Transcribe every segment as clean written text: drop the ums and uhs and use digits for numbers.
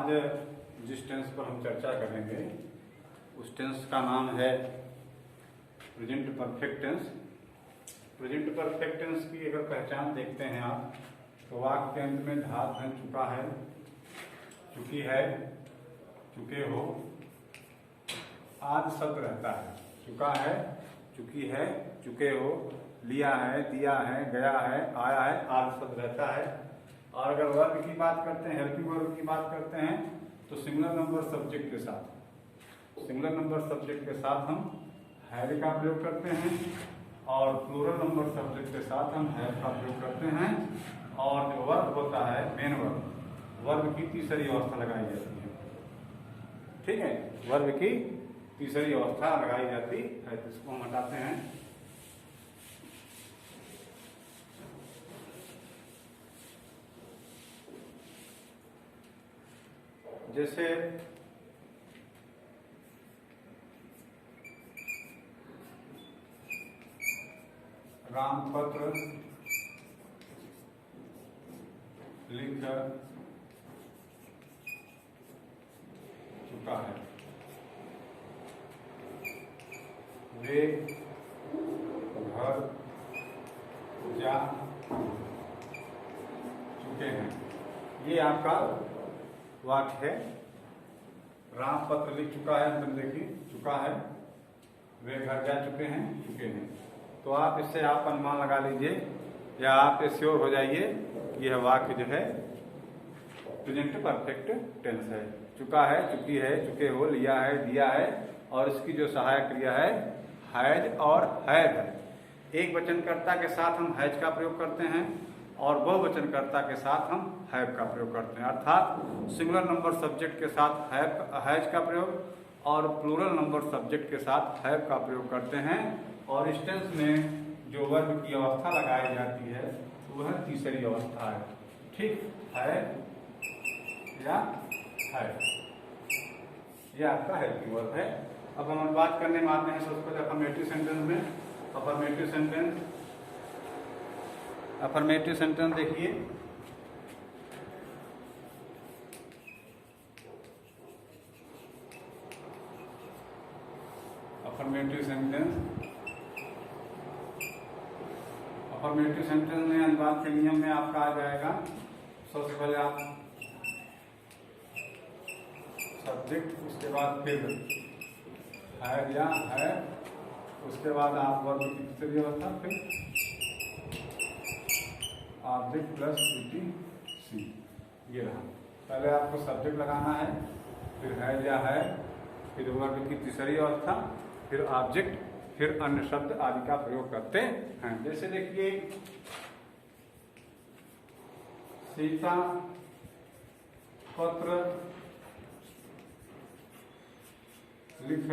आज जिस टेंस पर हम चर्चा करेंगे उस टेंस का नाम है present perfect tense. Present perfect tense की अगर पहचान देखते हैं आप तो वाक्य के अंत में धातु धन चुका है, चुकी है, चुके हो आदि शब्द रहता है। चुका है, चुकी है, चुके हो, लिया है, दिया है, गया है, आया है आदि शब्द रहता है। और अगर वर्ब की बात करते हैं, हेल्पिंग वर्ब की बात करते हैं तो सिंगुलर नंबर सब्जेक्ट के साथ, सिंगुलर नंबर सब्जेक्ट के साथ हम हैव का प्रयोग करते हैं और प्लूरल नंबर सब्जेक्ट के साथ हम हैव का प्रयोग करते हैं। और जो वर्ब होता है मेन वर्ब, वर्ब की तीसरी अवस्था लगाई जाती है। ठीक है, वर्ब की तीसरी अवस्था लगाई जाती है। तो इसको हम हटाते हैं। जैसे रामपत्र लिख चुका है, वे घर जा चुके हैं। ये आपका वाक्य है। राम पत्र लिख चुका है, अंत में देखिए चुका है, वे घर जा चुके हैं, चुके हैं। तो आप इससे आप अनुमान लगा लीजिए या आप श्योर हो जाइए यह वाक्य जो है प्रेजेंट परफेक्ट टेंस है। चुका है, चुकी है, चुके हो, लिया है, दिया है और इसकी जो सहायक क्रिया है हैज और हैव है। एक वचनकर्ता के साथ हम हैज का प्रयोग करते हैं और बहुवचनकर्ता के साथ हम हैव का प्रयोग करते हैं। अर्थात सिंगुलर नंबर सब्जेक्ट के साथ हैज का प्रयोग और प्लूरल नंबर सब्जेक्ट के साथ हैव का प्रयोग करते हैं। और इस टेंस में जो वर्ब की अवस्था लगाई जाती है वह तीसरी अवस्था है। ठीक है या है, यह आपका हेल्पिंग वर्ब है। अब हम बात करने में आते हैं सबसे पहले अफर्मेटिव सेंटेंस में। अफर्मेटिव सेंटेंस, अफर्मेटिव सेंटेंस देखिए, अफर्मेटिव सेंटेंस, अफर्मेटिव सेंटेंस में अनुवाद के नियम में आपका आ जाएगा। सबसे पहले आप सब्जेक्ट, उसके बाद फिर है या है, उसके बाद आप वर्ब की तीसरी अवस्था, फिर ऑब्जेक्ट प्लस सी। ये रहा। पहले आपको सब्जेक्ट लगाना है, फिर है या है, फिर वर्ब की तीसरी अवस्था, फिर ऑब्जेक्ट, फिर अन्य शब्द आदि का प्रयोग करते हैं। जैसे देखिए सीता पत्र लिख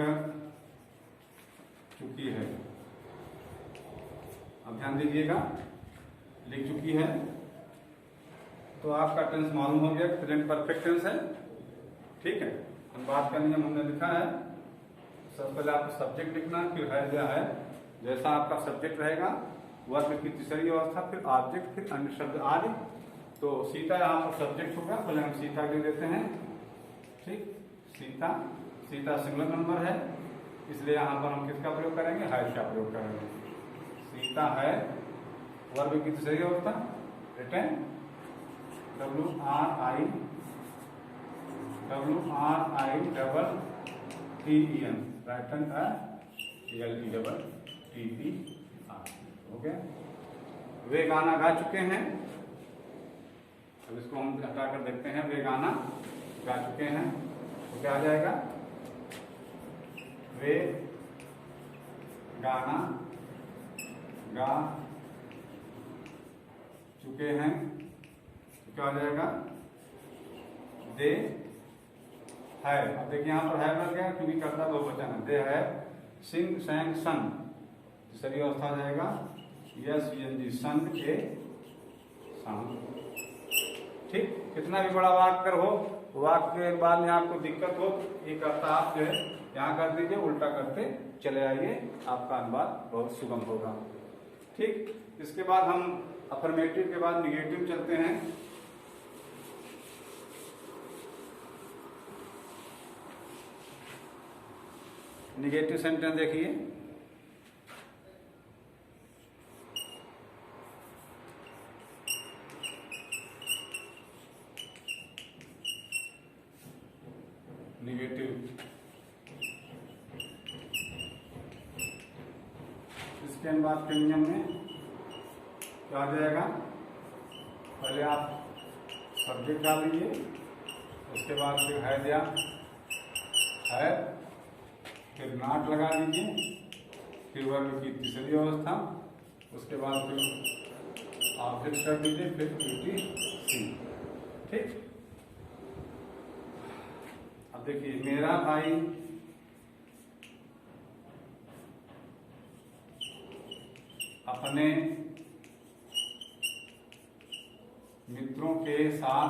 चुकी है। अब ध्यान दीजिएगा, लिख चुकी है तो आपका टेंस मालूम हो गया, प्रेजेंट परफेक्ट टेंस है। ठीक है, हम बात का नियम हमने लिखा है। सबसे पहले आपको सब्जेक्ट लिखना, फिर है या है। जैसा आपका सब्जेक्ट रहेगा वर्ब की तीसरी अवस्था, फिर ऑब्जेक्ट, फिर अन्य शब्द आदि। तो सीता यहाँ पर सब्जेक्ट होगा, पहले हम सीता ले लेते हैं। ठीक, सीता, सीता सिंगुलर नंबर है इसलिए यहाँ पर हम किसका प्रयोग करेंगे, है का प्रयोग करेंगे। सीता है, वर्ब की तीसरी अवस्था, written WRI double TEN, written TLETTER। Okay, वे गाना गा चुके हैं। अब इसको हम हटाकर देखते हैं, वे गाना गा चुके हैं तो क्या आ जाएगा, वे गाना गा चुके हैं तो क्या हो जाएगा, दे है। अब देखिए यहाँ पर है लग गया क्योंकि कर्ता बहुवचन है। दे है सिंग सैंग सन, तीसरी अवस्था आ जाएगा SNG, सन ए सन। ठीक, कितना भी बड़ा वाक्य हो, वाक्य के बाद में आपको दिक्कत हो, ये कर्ता आप जो है यहाँ कर दीजिए, उल्टा करते चले आइए, आपका अनुवाद बहुत सुगम होगा। ठीक, इसके बाद हम अफर्मेटिव के बाद निगेटिव चलते हैं। निगेटिव सेंटेंस देखिए, निगेटिव। इसके अनुवाद के नियम में क्या आ जाएगा, पहले आप सब्जेक्ट डाल दीजिए, उसके बाद फिर है दिया है, फिर नॉट लगा दीजिए, फिर वर्ब की तीसरी अवस्था, उसके बाद फिर ऑब्जेक्ट कर दीजिए, फिर ईटीसी। ठीक। अब देखिए, मेरा भाई अपने मित्रों के साथ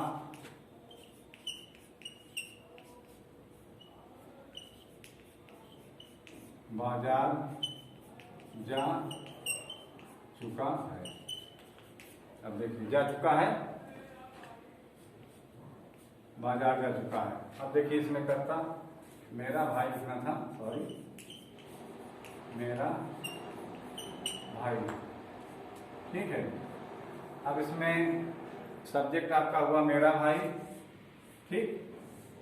बाजार जा चुका है। अब देखिए, जा चुका है, बाजार जा चुका है। अब देखिए, इसमें करता मेरा भाई लिखना था, सॉरी, मेरा भाई। ठीक है। अब इसमें सब्जेक्ट आपका हुआ मेरा भाई। ठीक।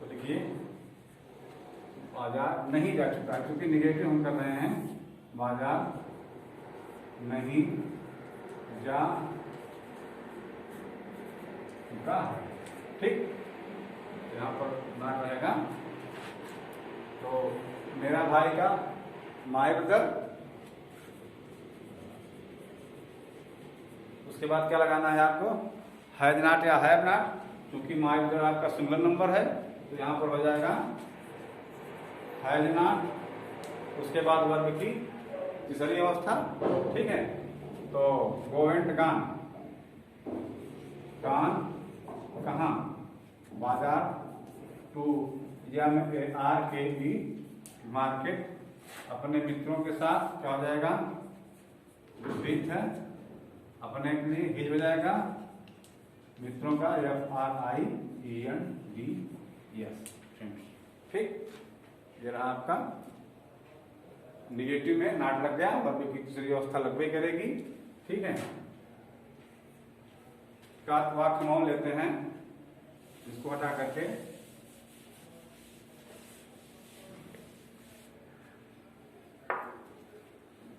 तो लिखिए, बाजार नहीं जा चुका है, क्योंकि निगेटिव हम कर रहे हैं, बाजार नहीं जा चुका है। ठीक। यहाँ पर ना रहेगा, तो मेरा भाई का माय ब्रदर, उसके बाद क्या लगाना है आपको, हैज नॉट या हैव नॉट, क्योंकि माय ब्रदर आपका सिंगल नंबर है, तो यहाँ पर हो जाएगा हैज नॉट, उसके बाद वर्ब की तीसरी अवस्था। ठीक है। तो गो एंड गॉन, गॉन कहाँ, बाजार, टू MARKET, मार्केट, अपने मित्रों के साथ क्या हो जाएगा, विथ है, अपने के लिए हिज हो जाएगा, मित्रों का FRIENDS। ठीक। ये रहा आपका, निगेटिव में नॉट लग गया, वर्ब की तीसरी अवस्था लगवे करेगी। ठीक है। का वाक्य मौन लेते हैं, इसको हटा करके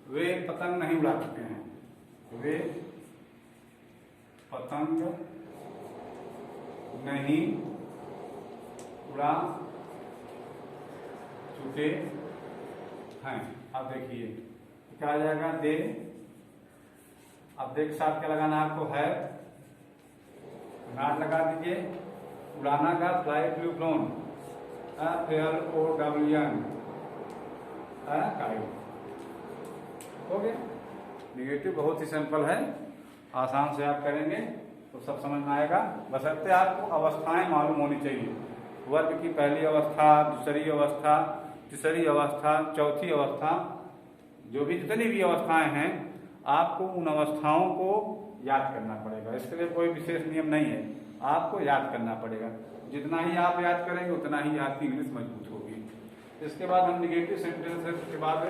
वे पतंग नहीं उड़ा चुके हैं, वे पतंग नहीं उड़ा चुके हैं। अब देखिए क्या आ जाएगा, दे। अब देख साथ क्या लगाना आपको है, नॉट लगा दीजिए, उड़ाना का fly flu phloem, FLOWN, kite. हो गया। निगेटिव बहुत ही सिंपल है, आसान से आप करेंगे तो सब समझ में आएगा, बशर्ते आपको अवस्थाएं मालूम होनी चाहिए। वर्ब की पहली अवस्था, दूसरी अवस्था, तीसरी अवस्था, चौथी अवस्था, जो भी जितनी भी अवस्थाएं हैं, आपको उन अवस्थाओं को याद करना पड़ेगा। इसके लिए कोई विशेष नियम नहीं है, आपको याद करना पड़ेगा। जितना ही आप याद करेंगे उतना ही आपकी इंग्लिश मजबूत होगी। इसके बाद हम निगेटिव सेंटेंस के बाद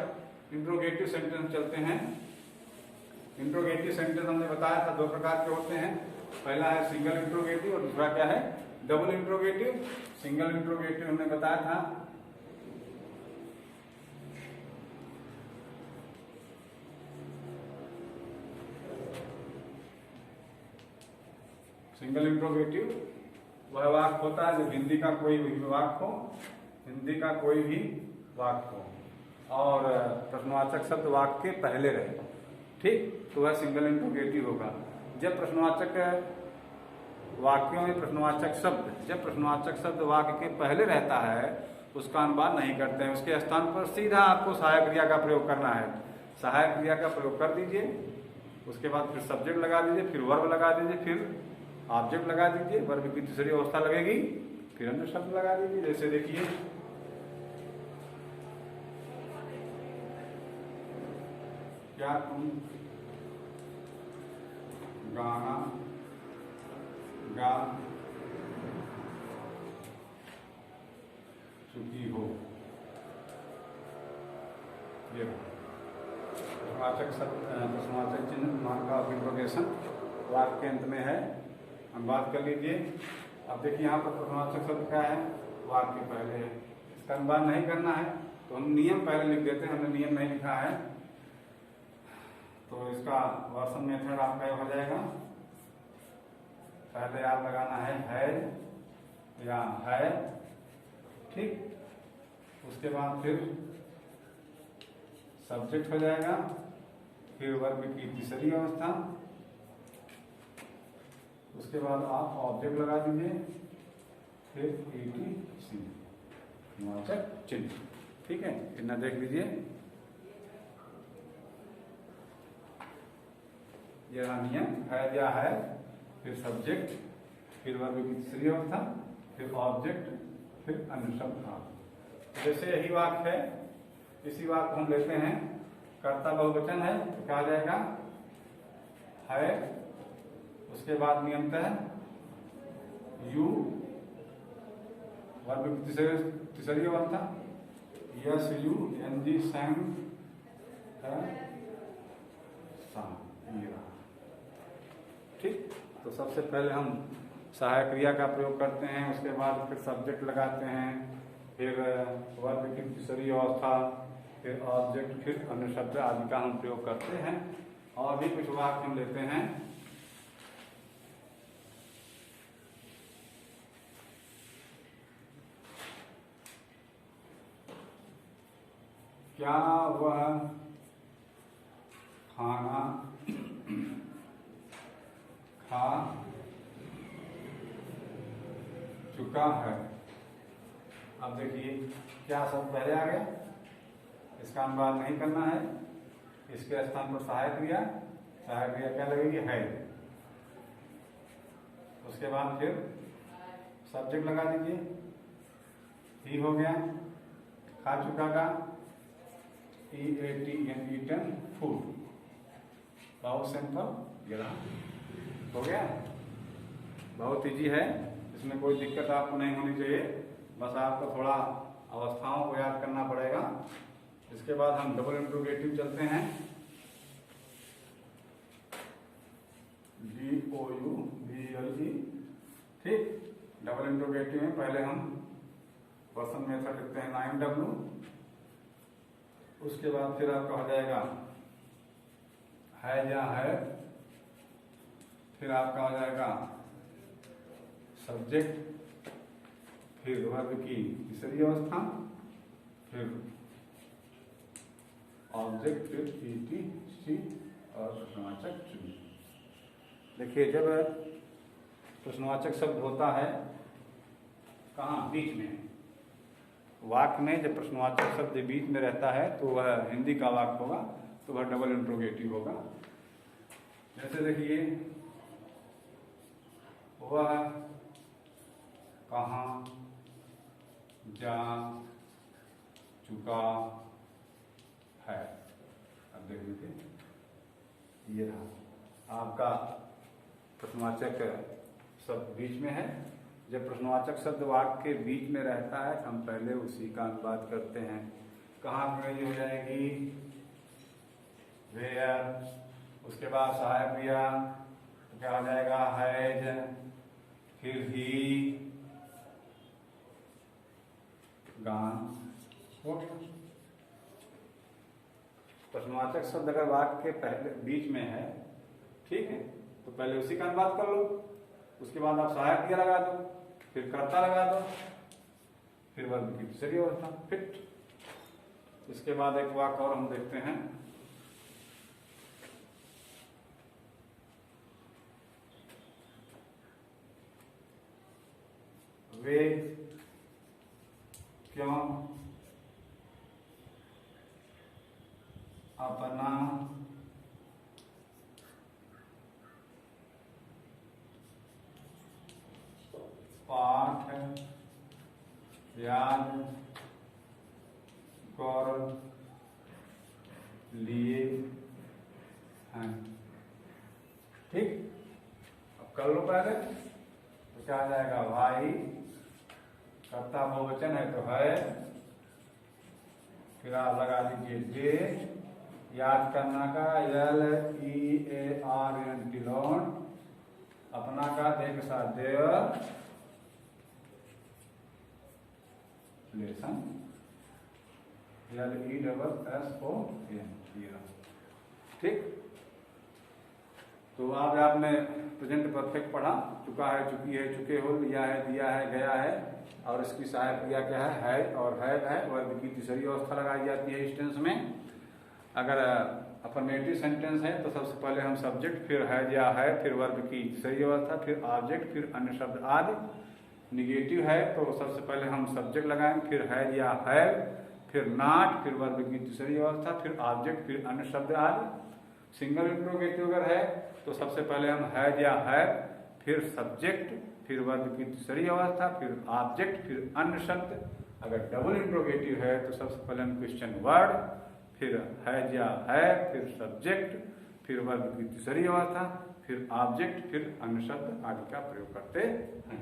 इंट्रोगेटिव सेंटेंस चलते हैं। इंट्रोगेटिव सेंटेंस हमने बताया था 2 प्रकार के होते हैं, पहला है सिंगल इंट्रोगेटिव और दूसरा क्या है, डबल इंट्रोगेटिव। सिंगल इंट्रोगेटिव हमने बताया था सिंगल इंट्रोगेटिव वह वाक्य होता है जब हिंदी का कोई भी वाक्य हो, हिंदी का कोई भी वाक्य हो और प्रश्नवाचक शब्द वाक्य के पहले रहे। ठीक। तो वह सिंगल इंट्रोगेटिव होगा। जब प्रश्नवाचक वाक्यों में जब प्रश्नवाचक शब्द वाक्य के पहले रहता है उसका अनुवाद नहीं करते हैं, उसके स्थान पर सीधा आपको सहायक क्रिया का प्रयोग करना है। सहायक क्रिया का प्रयोग कर दीजिए, उसके बाद फिर सब्जेक्ट लगा दीजिए, फिर वर्ब लगा दीजिए, फिर ऑब्जेक्ट लगा दीजिए, वर्ब की तीसरी अवस्था लगेगी, फिर अन्य शब्द लगा दीजिए। जैसे देखिए, क्या तुम गाना गा चुकी हो। ये प्रश्नवाचक शब्द प्रश्नवाचक चिन्ह मान का इंट्रोगेशन वाक्य के अंत में है। हम बात कर लीजिए। अब देखिए यहाँ पर प्रश्नवाचक शब्द क्या है, वाक्य पहले है, इसका अनुवाद नहीं करना है तो हम नियम पहले लिख देते हैं। हमने नियम नहीं लिखा है तो इसका वर्सन मेथड आपका हो जाएगा। पहले आप लगाना है या है, ठीक। उसके बाद फिर सब्जेक्ट हो जाएगा, फिर वर्ब की तीसरी अवस्था, उसके बाद आप ऑब्जेक्ट लगा दीजिए, फिर ETC वाचक चिन्ह, ठीक है। इतना देख लीजिए। यह नियम है या है, फिर सब्जेक्ट, फिर वर्ब की तीसरी अवस्था, फिर ऑब्जेक्ट, फिर अन्य शब्द। जैसे यही वाक्य है, इसी वाक्य को हम लेते हैं, कर्ता बहुवचन है तो क्या आ जाएगा, है, उसके बाद नियंत्रण यू, वर्ब की तीसरी अवस्था, यस यू, NG सैम, ठीक। तो सबसे पहले हम सहायक क्रिया का प्रयोग करते हैं, उसके बाद फिर सब्जेक्ट लगाते हैं, फिर वर्ब की तीसरी अवस्था, फिर ऑब्जेक्ट, फिर अन्य शब्द आदि का हम प्रयोग करते हैं। और भी कुछ वाक्य हम लेते हैं। क्या वह खाना खा चुका है। अब देखिए क्या शब्द पहले आ गया, इसका अनुवाद नहीं करना है, इसके स्थान पर सहायक क्रिया, सहायक क्रिया क्या लगेगी, है। उसके बाद फिर सब्जेक्ट लगा दीजिए, ही हो गया, खा चुका का EATN फूड, बहुत सिंपल ये हो गया, बहुत इजी है, इसमें कोई दिक्कत आपको नहीं होनी चाहिए, बस आपको थोड़ा अवस्थाओं को याद करना पड़ेगा। इसके बाद हम डबल इंट्रोगेटिव चलते हैं, DOUBLE, ठीक। डबल इंट्रोगेटिव में पहले हम पर्सन मेथड लिखते हैं 9W, उसके बाद फिर आपका हो जाएगा है या है, फिर आपका हो जाएगा सब्जेक्ट, फिर वर्ब की तीसरी अवस्था, फिर ऑब्जेक्ट, फिर ETC और प्रश्नवाचक चिन्ह। देखिए जब प्रश्नवाचक शब्द होता है कहाँ, बीच में, वाक्य में जब प्रश्नवाचक शब्द बीच में रहता है तो वह हिंदी का वाक्य होगा, तो वह डबल इंट्रोगेटिव होगा। जैसे देखिए वह कहाँ जा चुका है। अब देख लीजिए, ये रहा आपका प्रश्नवाचक शब्द बीच में है। जब प्रश्नवाचक शब्द वाक्य के बीच में रहता है तो हम पहले उसी का अनुवाद करते हैं। कहाँ पे हो जाएगी, वेयर, उसके बाद सहायक क्रिया तो क्या हो जाएगा, हैज, फिर ही, गान। प्रश्नवाचक शब्द अगर वाक्य के पहले बीच में है, ठीक है, तो पहले उसी का अनुवाद कर लो, उसके बाद आप सहायक क्रिया लगा दो, फिर कर्ता लगा दो, फिर वर्ब की तीसरी अवस्था, फिट। इसके बाद एक वाक्य और हम देखते हैं, वे क्यों अपना पाठ याद कर लिए हैं, ठीक। अब कर लो पहले, तो क्या आ जाएगा, भाई, कर्ता बहुवचन है तो है, फिर आप लगा दीजिए डे, याद करना का LEARN डिलोन, अपना का देख साथ देयर लेसन LESSON, ठीक। तो आज आपने प्रेजेंट परफेक्ट पढ़ा, चुका है, चुकी है, चुके हो, लिया है, दिया है, गया है, और इसकी सहायक क्रिया क्या है और है वर्ब की तीसरी अवस्था लगाई जाती है इस टेंस में। अगर अफर्मेटिव सेंटेंस है तो सबसे पहले हम सब्जेक्ट, फिर है या है, फिर वर्ब की तीसरी अवस्था, फिर ऑब्जेक्ट, फिर अन्य शब्द आदि। निगेटिव है तो सबसे पहले हम सब्जेक्ट लगाएंगे, फिर है या है, फिर नॉट, फिर वर्ब की तीसरी अवस्था, फिर ऑब्जेक्ट, फिर अन्य शब्द आदि। सिंगल इंट्रोगेटिव अगर है तो सबसे पहले हम है या है, फिर सब्जेक्ट, फिर वर्ब की तीसरी अवस्था, फिर ऑब्जेक्ट, फिर अन्य शब्द। अगर डबल इंट्रोगेटिव है तो सबसे पहले हम क्वेश्चन वर्ड, फिर है या है, फिर सब्जेक्ट, फिर वर्ब की तीसरी अवस्था, फिर ऑब्जेक्ट, फिर अन्य शब्द आदि का प्रयोग करते हैं।